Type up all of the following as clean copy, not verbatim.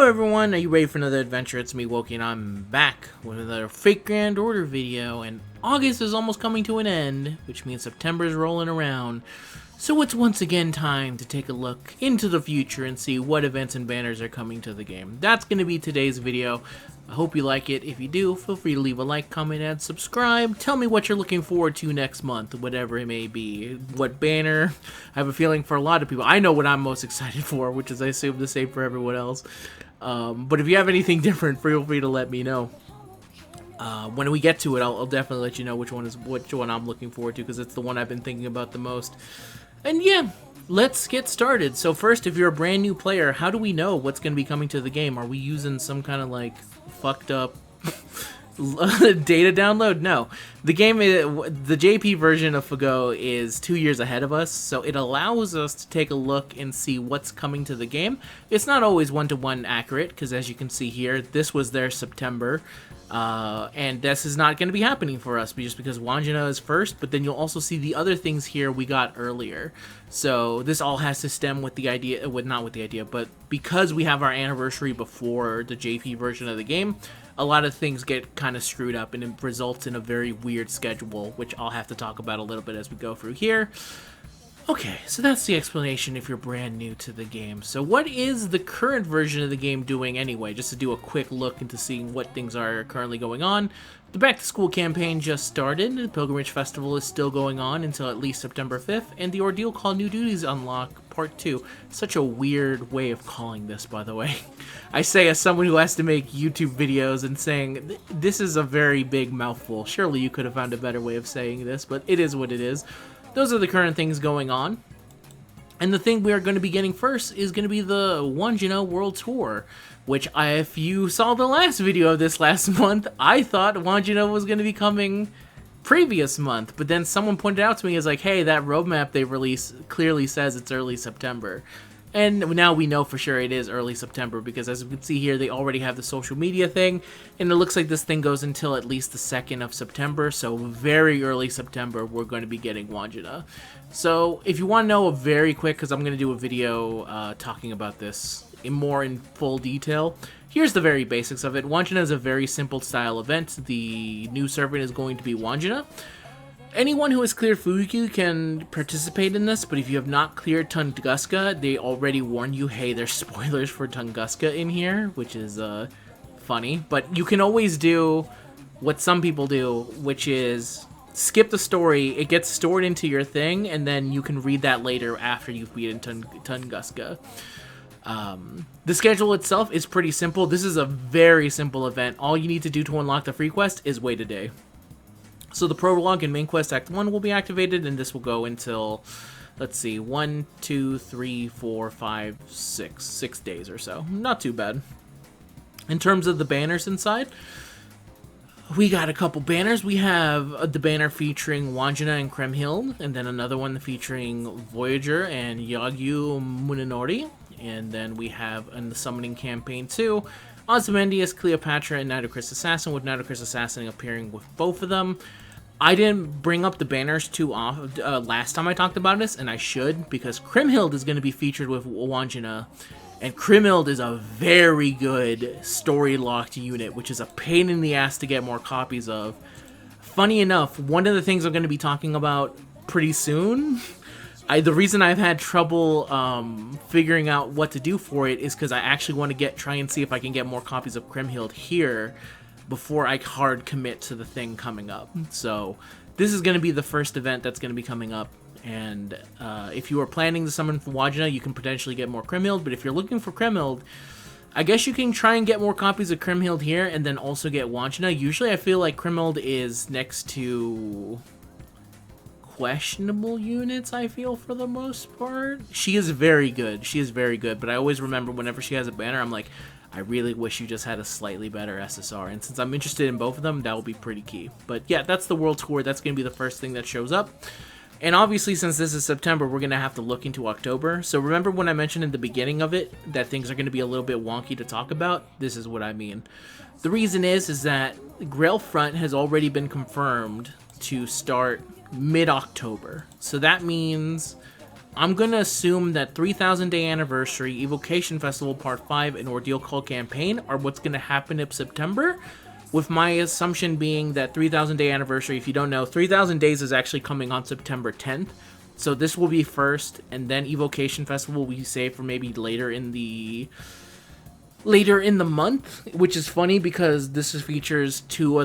everyone, are you ready for another adventure? It's me, Woki, and I'm back with another Fake Grand Order video, and August is almost coming to an end, which means September's rolling around. So it's once again time to take a look into the future and see what events and banners are coming to the game. That's going to be today's video. I hope you like it. If you do, feel free to leave a like, comment, and subscribe. Tell me what you're looking forward to next month, whatever it may be. What banner? I have a feeling for a lot of people. I know what I'm most excited for, which is I assume the same for everyone else. But if you have anything different, feel free to let me know. When we get to it, I'll definitely let you know which one I'm looking forward to, because it's the one I've been thinking about the most. And yeah, let's get started. So first, if you're a brand new player, how do we know what's going to be coming to the game? Are we using some kind of like fucked up data download? No. The game, the JP version of FGO is 2 years ahead of us, so it allows us to take a look and see what's coming to the game. It's not always one-to-one accurate, because as you can see here, this was their September. And this is not going to be happening for us just because Wandjina is first, but then you'll also see the other things here we got earlier. So this all has to stem with the idea, not with the idea, but because we have our anniversary before the JP version of the game, a lot of things get kind of screwed up and it results in a very weird schedule, which I'll have to talk about a little bit as we go through here. Okay, so that's the explanation if you're brand new to the game. So what is the current version of the game doing anyway? Just to do a quick look into seeing what things are currently going on. The Back to School campaign just started. The Pilgrimage Festival is still going on until at least September 5th. And the Ordeal called New Duties Unlock Part 2. Such a weird way of calling this, by the way. I say as someone who has to make YouTube videos and saying, this is a very big mouthful. Surely you could have found a better way of saying this, but it is what it is. Those are the current things going on. And the thing we are going to be getting first is going to be the Wandjina World Tour, which if you saw the last video of this last month, I thought Wandjina was going to be coming previous month. But then someone pointed out to me, is like, hey, that roadmap they released clearly says it's early September. And now we know for sure it is early September, because as you can see here, they already have the social media thing, and it looks like this thing goes until at least the 2nd of September, so very early September we're going to be getting Wandjina. So if you want to know a very quick, because I'm going to do a video talking about this in full detail, here's the very basics of it. Wandjina is a very simple style event. The new servant is going to be Wandjina. Anyone who has cleared Fuku can participate in this, but if you have not cleared Tunguska, they already warned you, hey, there's spoilers for Tunguska in here, which is funny. But you can always do what some people do, which is skip the story, it gets stored into your thing, and then you can read that later after you've beaten Tunguska. The schedule itself is pretty simple. This is a very simple event. All you need to do to unlock the free quest is wait a day. So the prologue and main quest act 1 will be activated, and this will go until, let's see, 1, 2, 3, 4, 5, 6 days or so. Not too bad. In terms of the banners inside, we got a couple banners. We have the banner featuring Wandjina and Kriemhild, and then another one featuring Voyager and Yagyu Munenori. And then we have in the Summoning Campaign 2, Ozymandias, Cleopatra, and Nitocris Assassin, with Nitocris Assassin appearing with both of them. I didn't bring up the banners too often last time I talked about this, and I should, because Kriemhild is going to be featured with Wandjina, and Kriemhild is a very good story-locked unit, which is a pain in the ass to get more copies of. Funny enough, one of the things I'm going to be talking about pretty soon, the reason I've had trouble figuring out what to do for it is because I actually want to try and see if I can get more copies of Kriemhild here before I hard commit to the thing coming up. So this is going to be the first event that's going to be coming up, and if you are planning to summon for Wandjina, you can potentially get more Kriemhild, but if you're looking for Kriemhild, I guess you can try and get more copies of Kriemhild here and then also get Wandjina. Usually I feel like Kriemhild is next to questionable units, I feel, for the most part. She is very good. She is very good, but I always remember whenever she has a banner, I'm like, I really wish you just had a slightly better SSR, and since I'm interested in both of them, that will be pretty key. But yeah, that's the World Tour. That's going to be the first thing that shows up. And obviously, since this is September, we're going to have to look into October. So remember when I mentioned in the beginning of it that things are going to be a little bit wonky to talk about? This is what I mean. The reason is that Grail Front has already been confirmed to start mid-October. So that means I'm going to assume that 3000 Day Anniversary, Evocation Festival Part 5, and Ordeal Call Campaign are what's going to happen in September, with my assumption being that 3000 Day Anniversary, if you don't know, 3000 Days is actually coming on September 10th, so this will be first, and then Evocation Festival we save for maybe later in the month, which is funny because features two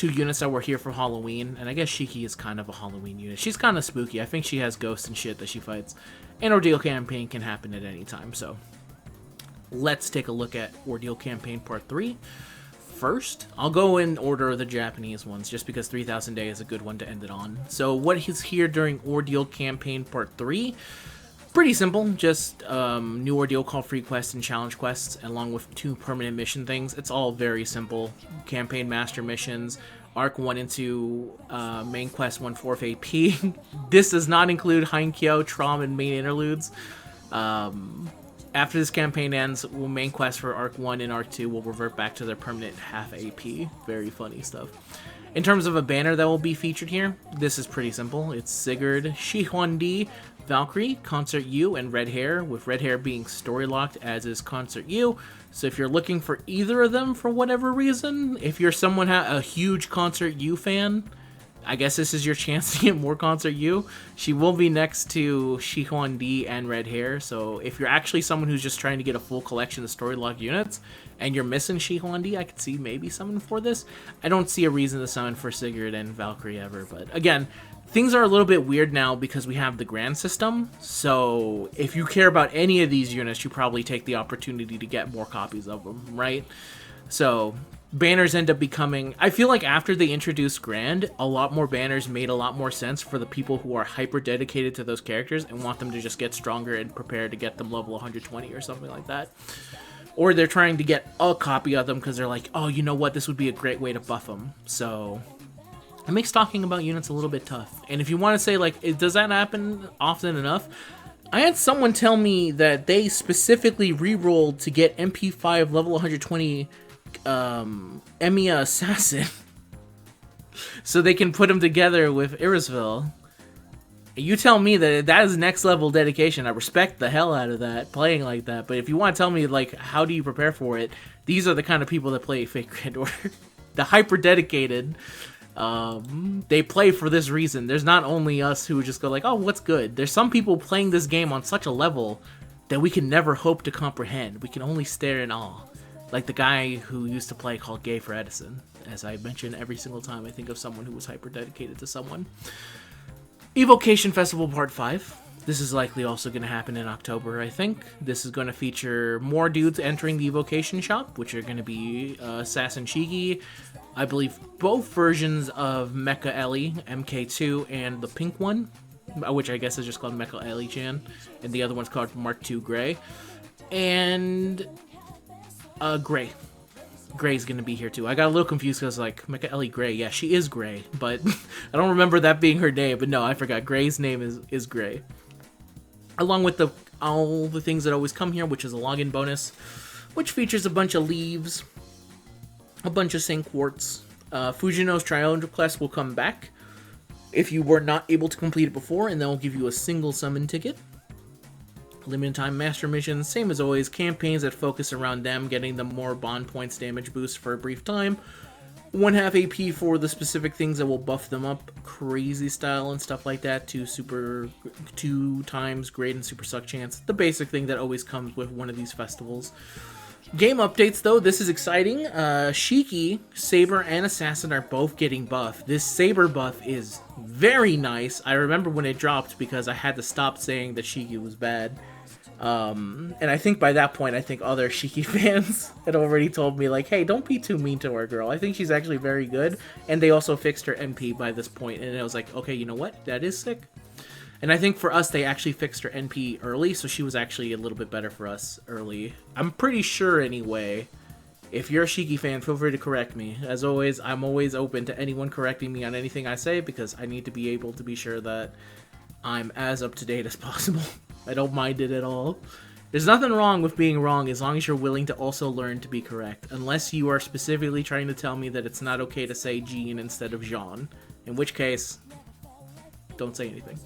units that were here for Halloween, and I guess Shiki is kind of a Halloween unit. She's kind of spooky. I think she has ghosts and shit that she fights. And Ordeal Campaign can happen at any time, so let's take a look at Ordeal Campaign Part 3. First, I'll go in order of the Japanese ones, just because 3000 Day is a good one to end it on. So what is here during Ordeal Campaign Part 3? Pretty simple, just new Ordeal Call free quests and challenge quests, along with 2 permanent mission things. It's all very simple. Campaign Master missions, Arc 1 and 2, main quest 1/4 AP. This does not include Heinkyo, Trom, and main interludes. After this campaign ends, main quest for Arc 1 and Arc 2 will revert back to their permanent half AP. Very funny stuff. In terms of a banner that will be featured here, this is pretty simple. It's Sigurd, Shihwandi, Valkyrie, Concert U, and Red Hair, with Red Hair being story locked, as is Concert U. So if you're looking for either of them for whatever reason, if you're a huge Concert U fan, I guess this is your chance to get more Concert U. She will be next to Shihwandi and Red Hair, so if you're actually someone who's just trying to get a full collection of story locked units, and you're missing Shihwandi, I could see maybe summon for this. I don't see a reason to summon for Sigurd and Valkyrie ever, but again, things are a little bit weird now because we have the Grand System, so if you care about any of these units, you probably take the opportunity to get more copies of them, right? So banners end up becoming... I feel like after they introduced Grand, a lot more banners made a lot more sense for the people who are hyper dedicated to those characters and want them to just get stronger and prepare to get them level 120 or something like that. Or they're trying to get a copy of them because they're like, oh, you know what, this would be a great way to buff them. So it makes talking about units a little bit tough. And if you want to say, like, does that happen often enough? I had someone tell me that they specifically re-rolled to get MP5 level 120 Emiya Assassin so they can put them together with Irisville. You tell me that is next level dedication. I respect the hell out of that, playing like that. But if you want to tell me, like, how do you prepare for it, these are the kind of people that play Fake Grand Order. The hyper dedicated. They play for this reason. There's not only us who just go like, oh, what's good? There's some people playing this game on such a level that we can never hope to comprehend. We can only stare in awe. Like the guy who used to play called Gay for Edison. As I mention every single time I think of someone who was hyper dedicated to someone. Evocation Festival Part 5. This is likely also going to happen in October, I think. This is going to feature more dudes entering the Evocation shop, which are going to be Sass and Shiki. I believe both versions of Mecha Ellie, MK2, and the pink one, which I guess is just called Mecha Ellie-chan, and the other one's called Mark II Gray. And Gray. Gray's gonna be here too. I got a little confused because, like, Mecha Ellie Gray, yeah, she is Gray, but I don't remember that being her name, but no, I forgot. Gray's name is Gray. Along with all the things that always come here, which is a login bonus, which features a bunch of leaves, a bunch of Saint Quartz. Fujino's Triangle Quest will come back if you were not able to complete it before, and then will give you a single summon ticket. Limited time master missions, same as always, campaigns that focus around them, getting them more bond points damage boost for a brief time. 1/2 AP for the specific things that will buff them up, crazy style and stuff like that, 2 times grade and super suck chance, the basic thing that always comes with one of these festivals. Game updates though, this is exciting. Shiki, Saber, and Assassin are both getting buffed. This Saber buff is very nice. I remember when it dropped because I had to stop saying that Shiki was bad. And I think by that point, I think other Shiki fans had already told me, like, hey, don't be too mean to our girl. I think she's actually very good. And they also fixed her MP by this point, and I was like, okay, you know what? That is sick. And I think for us, they actually fixed her NP early, so she was actually a little bit better for us early. I'm pretty sure, anyway. If you're a Shiki fan, feel free to correct me. As always, I'm always open to anyone correcting me on anything I say, because I need to be able to be sure that I'm as up-to-date as possible. I don't mind it at all. There's nothing wrong with being wrong as long as you're willing to also learn to be correct. Unless you are specifically trying to tell me that it's not okay to say Jean instead of Jean. In which case, don't say anything.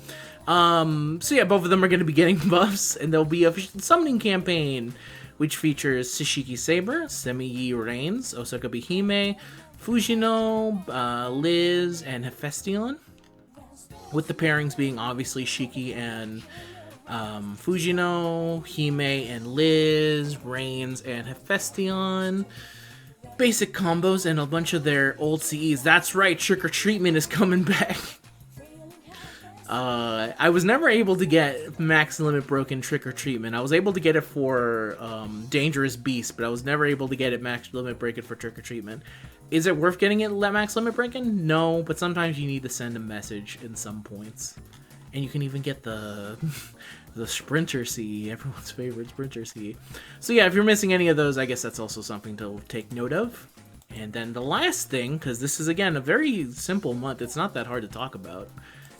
So yeah, both of them are going to be getting buffs, and there'll be a summoning campaign, which features Sashiki Saber, Semi-Yi Reigns, Osaka Hime, Fujino, Liz, and Hephaestion. With the pairings being obviously Shiki and Fujino, Hime and Liz, Reigns and Hephaestion. Basic combos and a bunch of their old CEs. That's right, Trick or Treatment is coming back. I was never able to get Max Limit Broken Trick or Treatment. I was able to get it for Dangerous Beast, but I was never able to get it Max Limit Breaking for Trick or Treatment. Is it worth getting it Max Limit Breaking? No, but sometimes you need to send a message in some points. And you can even get the Sprinter CE, everyone's favorite Sprinter CE. So yeah, if you're missing any of those, I guess that's also something to take note of. And then the last thing, because this is, again, a very simple month. It's not that hard to talk about,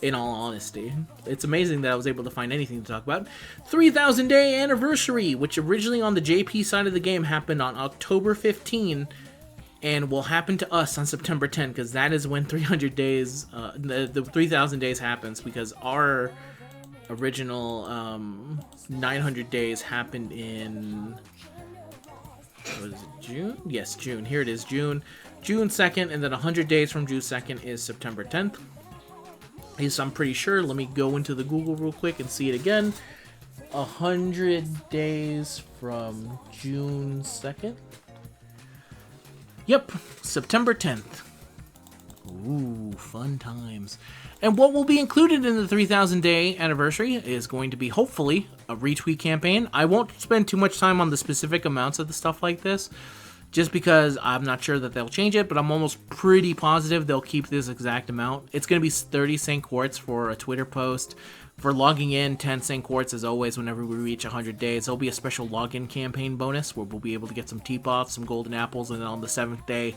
in all honesty. It's amazing that I was able to find anything to talk about. 3,000 Day Anniversary, which originally on the JP side of the game happened on October 15, and will happen to us on September 10, because that is when 300 days, the 3,000 days happens, because our original 900 days happened in, what is it, June? Yes, June. Here it is, June 2nd, and then 100 days from June 2nd is September 10th. I'm pretty sure. Let me go into the Google real quick and see it again. 100 days from June 2nd. Yep, September 10th. Ooh, fun times. And what will be included in the 3,000 day anniversary is going to be, hopefully, a retweet campaign. I won't spend too much time on the specific amounts of the stuff like this, just because I'm not sure that they'll change it, but I'm almost pretty positive they'll keep this exact amount. It's going to be 30 St. Quartz for a Twitter post. For logging in, 10 St. Quartz as always whenever we reach 100 days. There'll be a special login campaign bonus where we'll be able to get some teapots, some golden apples, and then on the 7th day,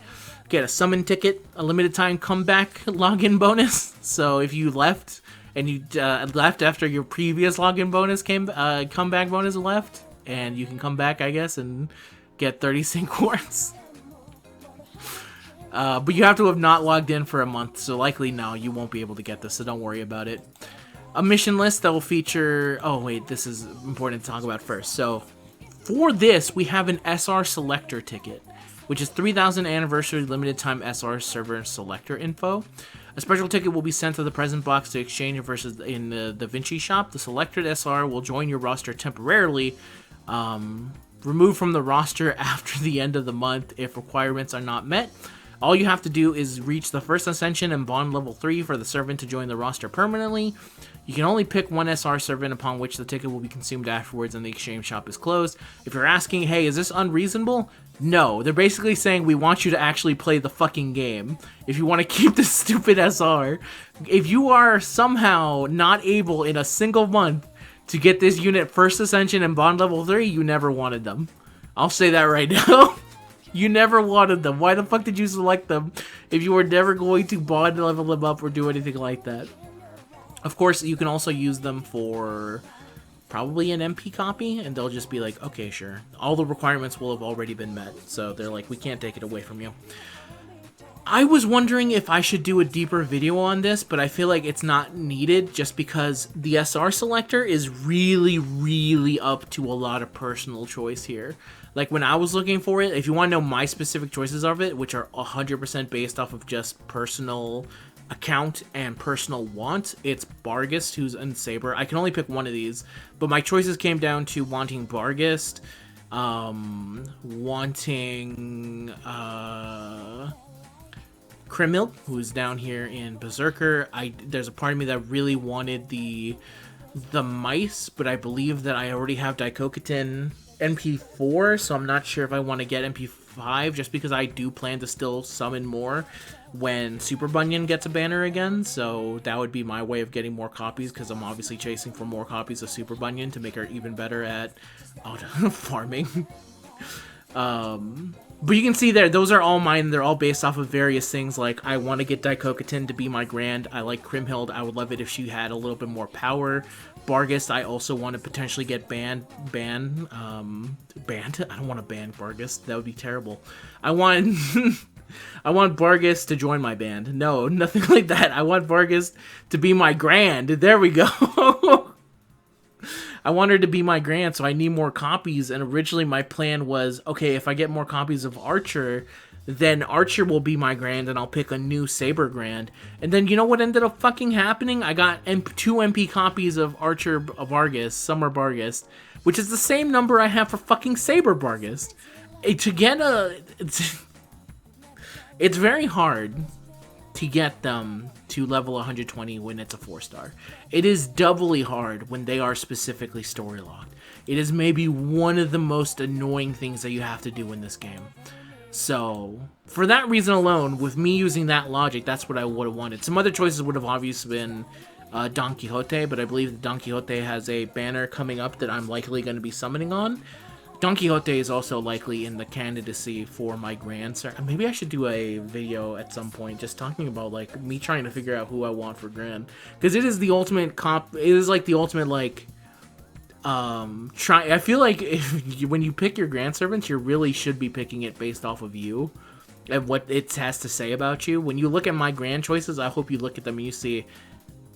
get a summon ticket, a limited time comeback login bonus. So if you left, and you left after your previous login bonus comeback bonus left, and you can come back, I guess, and get 30 St. Quartz. But you have to have not logged in for a month, so likely no, you won't be able to get this, so don't worry about it. A mission list that will feature... Oh, wait, this is important to talk about first. So, for this, we have an SR Selector ticket, which is 3,000 Anniversary Limited Time SR Server Selector info. A special ticket will be sent to the present box to exchange versus in the Da Vinci shop. The selected SR will join your roster temporarily, removed from the roster after the end of the month if requirements are not met. All you have to do is reach the first Ascension and Bond level 3 for the servant to join the roster permanently. You can only pick one SR servant upon which the ticket will be consumed afterwards and the exchange shop is closed. If you're asking, hey, is this unreasonable? No, they're basically saying we want you to actually play the fucking game. If you want to keep this stupid SR, if you are somehow not able in a single month to get this unit first Ascension and Bond level 3, you never wanted them. I'll say that right now. You never wanted them. Why the fuck did you select them if you were never going to Bond level them up or do anything like that? Of course, you can also use them for probably an MP copy, and they'll just be like, okay, sure. All the requirements will have already been met, so they're like, we can't take it away from you. I was wondering if I should do a deeper video on this, but I feel like it's not needed just because the SR selector is really, really up to a lot of personal choice here. Like, when I was looking for it, if you want to know my specific choices of it, which are 100% based off of just personal account and personal want, it's Barghest, who's in Saber. I can only pick one of these, but my choices came down to wanting Barghest, wanting Krimil, who's down here in Berserker. There's a part of me that really wanted the mice, but I believe that I already have Daikokaten NP4, so I'm not sure if I want to get NP5, just because I do plan to still summon more when Super Bunyan gets a banner again, so that would be my way of getting more copies, because I'm obviously chasing for more copies of Super Bunyan to make her even better at farming. But you can see there, those are all mine. They're all based off of various things, like I want to get Daikokaten to be my Grand. I like Kriemhild. I would love it if she had a little bit more power. Barghest, I also want to potentially get banned. I don't want to ban Barghest. That would be terrible. I want I want Vargas to join my band. No, nothing like that. I want Vargas to be my grand. There we go. I want her to be my grand, so I need more copies. And originally my plan was, okay, if I get more copies of Archer, then Archer will be my grand, and I'll pick a new Saber grand. And then you know what ended up fucking happening? I got 2 MP copies of Archer Vargas, Summer Vargas, which is the same number I have for fucking Saber Vargas. To get a... It's very hard to get them to level 120 when it's a 4-star. It is doubly hard when they are specifically story locked. It is maybe one of the most annoying things that you have to do in this game. So, for that reason alone, with me using that logic, that's what I would have wanted. Some other choices would have obviously been Don Quixote, but I believe that Don Quixote has a banner coming up that I'm likely going to be summoning on. Don Quixote is also likely in the candidacy for my grand. Maybe I should do a video at some point just talking about like me trying to figure out who I want for grand, because it is the ultimate comp. It is like the ultimate like I feel like when you pick your grand servants, you really should be picking it based off of you and what it has to say about you. When you look at my grand choices, I hope you look at them and you see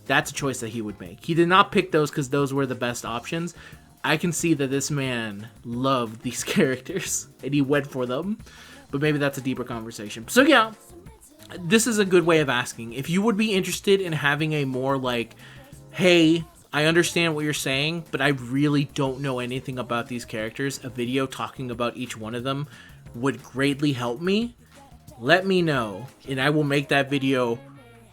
that's a choice that he would make. He did not pick those because those were the best options. I can see that this man loved these characters and he went for them, but maybe that's a deeper conversation. So yeah, this is a good way of asking. If you would be interested in having a more like, hey, I understand what you're saying, but I really don't know anything about these characters, a video talking about each one of them would greatly help me. Let me know, and I will make that video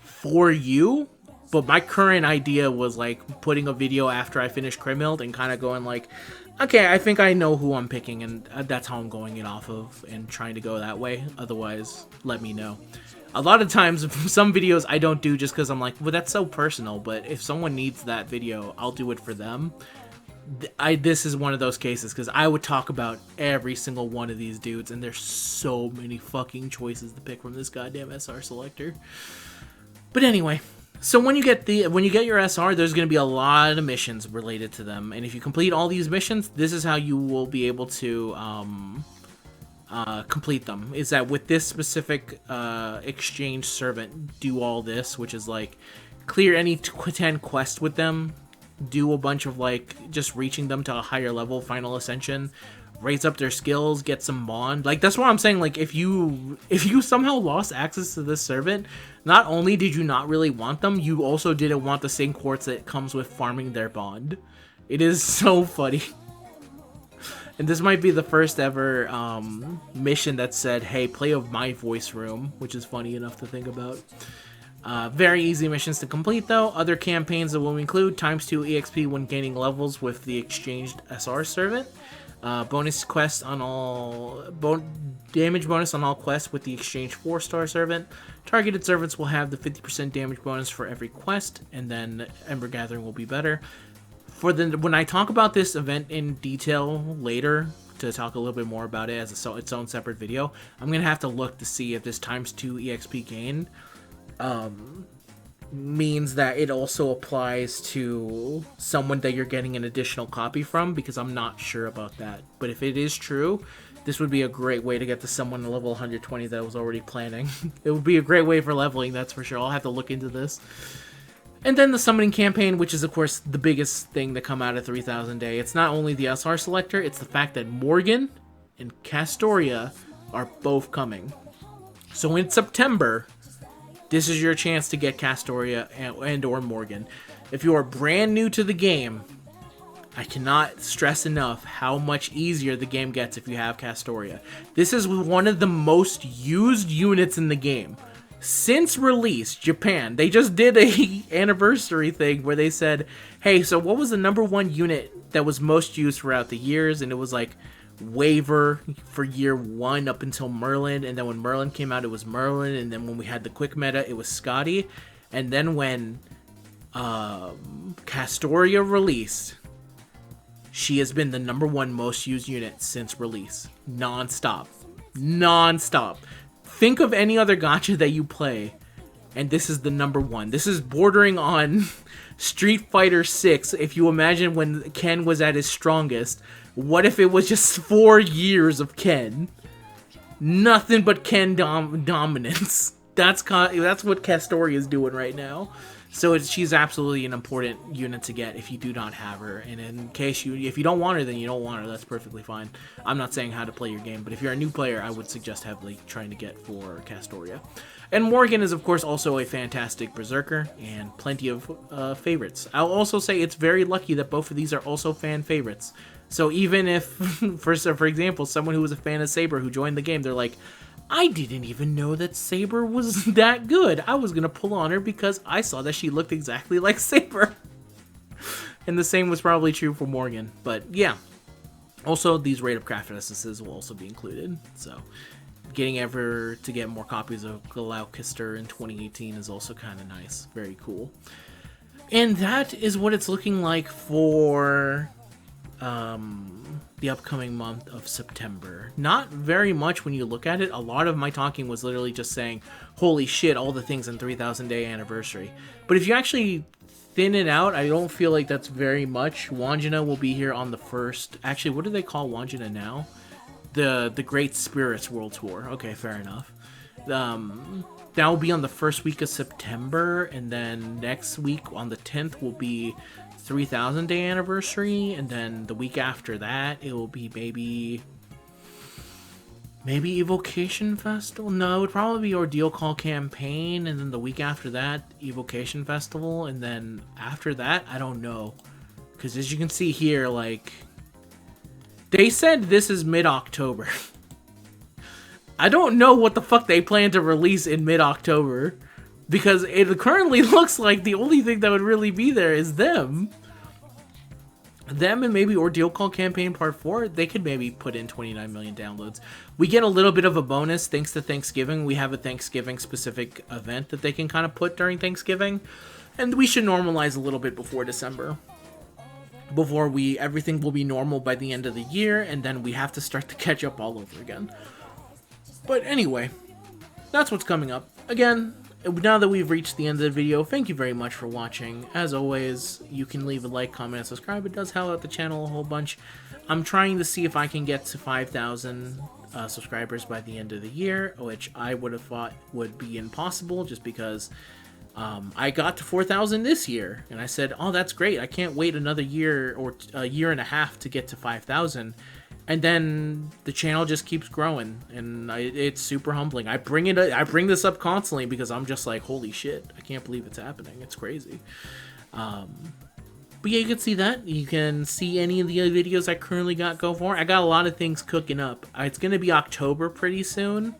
for you. But my current idea was like putting a video after I finish Krimild and kind of going like, okay, I think I know who I'm picking, and that's how I'm going it off of and trying to go that way. Otherwise, let me know. A lot of times, some videos I don't do just because I'm like, well, that's so personal, but if someone needs that video, I'll do it for them. This is one of those cases because I would talk about every single one of these dudes, and there's so many fucking choices to pick from this goddamn SR selector. But anyway... So when you get your SR, there's going to be a lot of missions related to them, and if you complete all these missions, this is how you will be able to complete them. Is that with this specific exchange servant, do all this, which is like clear any 10 quests with them, do a bunch of like just reaching them to a higher level, final ascension, raise up their skills, get some bond. Like that's what I'm saying. Like if you somehow lost access to this servant, not only did you not really want them, you also didn't want the same quartz that comes with farming their bond. It is so funny. And this might be the first ever mission that said, hey, play of my voice room, which is funny enough to think about. Very easy missions to complete though. Other campaigns that will include ×2 EXP when gaining levels with the exchanged SR servant. Bonus quest on all damage bonus on all quests with the exchange 4-star servant. Targeted servants will have the 50% damage bonus for every quest, and then Ember Gathering will be better. When I talk about this event in detail later, to talk a little bit more about it as its own separate video, I'm gonna have to look to see if this ×2 EXP gain means that it also applies to someone that you're getting an additional copy from, because I'm not sure about that. But if it is true, this would be a great way to get to someone to level 120 that was already planning. It would be a great way for leveling, that's for sure. I'll have to look into this. And then the summoning campaign, which is of course the biggest thing to come out of 3000 Day. It's not only the SR selector, it's the fact that Morgan and Castoria are both coming. So in September, this is your chance to get Castoria and or Morgan. If you are brand new to the game, I cannot stress enough how much easier the game gets if you have Castoria. This is one of the most used units in the game. Since release, Japan, they just did a anniversary thing where they said, hey, so what was the #1 unit that was most used throughout the years? And it was like Waver for year 1 up until Merlin, and then when Merlin came out it was Merlin, and then when we had the quick meta it was Scotty, and then when Castoria released, she has been the #1 most used unit since release, non-stop. Think of any other gacha that you play, and this is the #1. This is bordering on Street Fighter 6. If you imagine when Ken was at his strongest, what if it was just 4 years of Ken? Nothing but Ken dominance. That's what Castoria is doing right now. So she's absolutely an important unit to get if you do not have her. And in case if you don't want her, then you don't want her. That's perfectly fine. I'm not saying how to play your game, but if you're a new player, I would suggest heavily trying to get for Castoria. And Morgan is, of course, also a fantastic berserker and plenty of favorites. I'll also say it's very lucky that both of these are also fan favorites. So even if, for example, someone who was a fan of Saber who joined the game, they're like, I didn't even know that Saber was that good. I was going to pull on her because I saw that she looked exactly like Saber. And the same was probably true for Morgan. But yeah. Also, these Raid of Craft essences will also be included. So getting ever to get more copies of Glaucister in 2018 is also kind of nice. Very cool. And that is what it's looking like for the upcoming month of September. Not very much when you look at it. A lot of my talking was literally just saying, holy shit, all the things in 3000 day anniversary. But if you actually thin it out, I don't feel like that's very much. Wandjina will be here on the 1st. Actually, what do they call Wandjina now? The Great Spirits World Tour. Okay, fair enough. That will be on the 1st week of September, and then next week on the 10th will be 3000 day anniversary, and then the week after that it will be maybe Evocation Festival. No, it would probably be Ordeal Call Campaign, and then the week after that Evocation Festival, and then after that I don't know, because as you can see here, like, they said this is mid-October. I don't know what the fuck they plan to release in mid-October, because it currently looks like the only thing that would really be there is them. Them and maybe Ordeal Call Campaign Part 4, they could maybe put in 29 million downloads. We get a little bit of a bonus thanks to Thanksgiving. We have a Thanksgiving-specific event that they can kind of put during Thanksgiving. And we should normalize a little bit before December. Before everything will be normal by the end of the year, and then we have to start to catch up all over again. But anyway, that's what's coming up. Again, now that we've reached the end of the video, thank you very much for watching. As always, you can leave a like, comment, and subscribe. It does help out the channel a whole bunch. I'm trying to see if I can get to 5,000 subscribers by the end of the year, which I would have thought would be impossible just because I got to 4,000 this year. And I said, oh, that's great. I can't wait another year or a year and a half to get to 5,000. And then the channel just keeps growing, and it's super humbling. I bring this up constantly because I'm just like, holy shit, I can't believe it's happening. It's crazy. But yeah, you can see that. You can see any of the other videos I currently got go for. I got a lot of things cooking up. It's gonna be October pretty soon.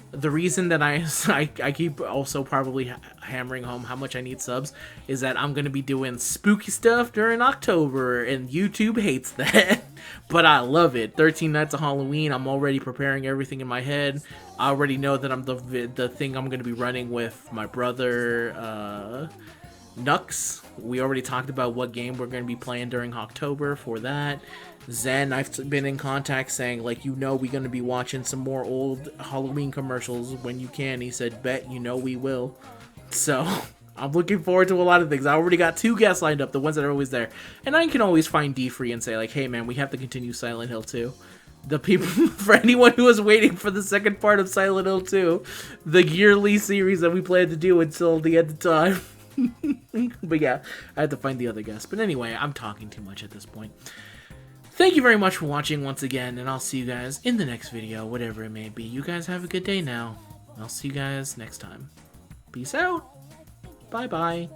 The reason that I keep also probably hammering home how much I need subs is that I'm going to be doing spooky stuff during October, and YouTube hates that. But I love it. 13 Nights of Halloween, I'm already preparing everything in my head. I already know that I'm the thing I'm going to be running with my brother, Nux. We already talked about what game we're going to be playing during October for that. Zen, I've been in contact saying, like, we're going to be watching some more old Halloween commercials when you can. He said, bet, we will. So, I'm looking forward to a lot of things. I already got 2 guests lined up, the ones that are always there. And I can always find D-Free and say, like, hey, man, we have to continue Silent Hill 2. The people, for anyone who was waiting for the second part of Silent Hill 2, the yearly series that we plan to do until the end of time. But yeah, I had to find the other guests. But anyway, I'm talking too much at this point. Thank you very much for watching once again, and I'll see you guys in the next video, whatever it may be. You guys have a good day now. I'll see you guys next time. Peace out. Bye-bye.